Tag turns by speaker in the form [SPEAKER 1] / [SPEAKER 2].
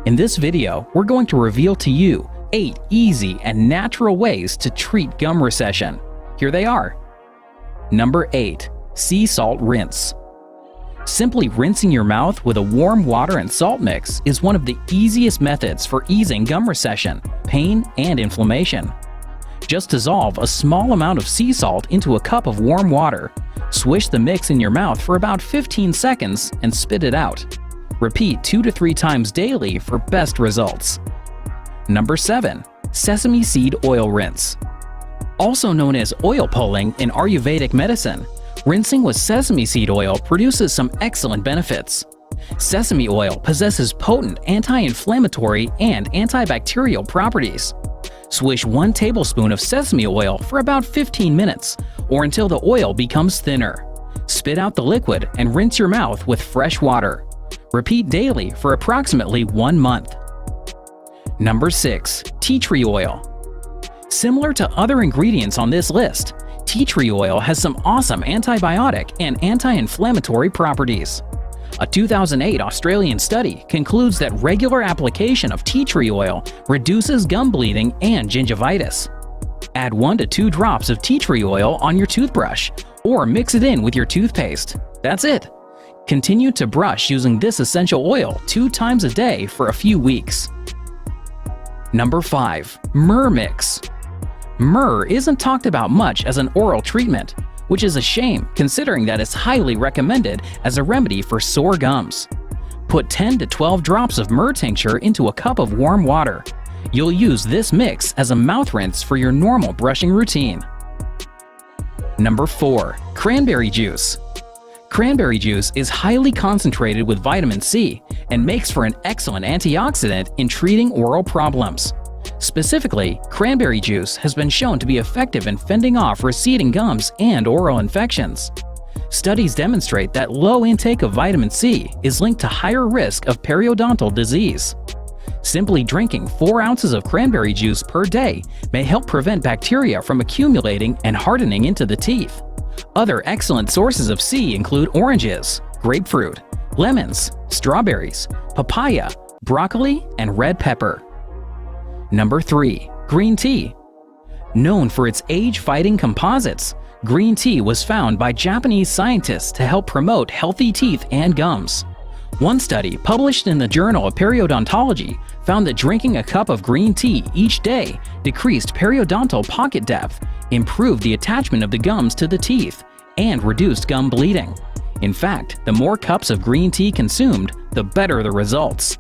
[SPEAKER 1] In this video, we're going to reveal to you 8 easy and natural ways to treat gum recession. Here they are. Number 8. Sea salt rinse. Simply rinsing your mouth with a warm water and salt mix is one of the easiest methods for easing gum recession, pain, and inflammation. Just dissolve a small amount of sea salt into a cup of warm water, swish the mix in your mouth for about 15 seconds, and spit it out. Repeat 2 to 3 times daily for best results. Number 7. Sesame seed oil rinse. Also known as oil pulling in Ayurvedic medicine, rinsing with sesame seed oil produces some excellent benefits. Sesame oil possesses potent anti-inflammatory and antibacterial properties. Swish 1 tablespoon of sesame oil for about 15 minutes, or until the oil becomes thinner. Spit out the liquid and rinse your mouth with fresh water. Repeat daily for approximately 1 month. Number 6. Tea tree oil. Similar to other ingredients on this list, tea tree oil has some awesome antibiotic and anti-inflammatory properties. A 2008 Australian study concludes that regular application of tea tree oil reduces gum bleeding and gingivitis. Add 1 to 2 drops of tea tree oil on your toothbrush, or mix it in with your toothpaste. That's it. Continue to brush using this essential oil 2 times a day for a few weeks. Number 5. Mermix. Myrrh isn't talked about much as an oral treatment, which is a shame considering that it's highly recommended as a remedy for sore gums. Put 10 to 12 drops of myrrh tincture into a cup of warm water. You'll use this mix as a mouth rinse for your normal brushing routine. Number 4. Cranberry juice. Cranberry juice is highly concentrated with vitamin C and makes for an excellent antioxidant in treating oral problems. Specifically, cranberry juice has been shown to be effective in fending off receding gums and oral infections. Studies demonstrate that low intake of vitamin C is linked to higher risk of periodontal disease. Simply drinking 4 ounces of cranberry juice per day may help prevent bacteria from accumulating and hardening into the teeth. Other excellent sources of C include oranges, grapefruit, lemons, strawberries, papaya, broccoli, and red pepper. Number 3. Green tea. Known for its age-fighting composites, green tea was found by Japanese scientists to help promote healthy teeth and gums. One study published in the Journal of Periodontology found that drinking a cup of green tea each day decreased periodontal pocket depth, improved the attachment of the gums to the teeth, and reduced gum bleeding. In fact, the more cups of green tea consumed, the better the results.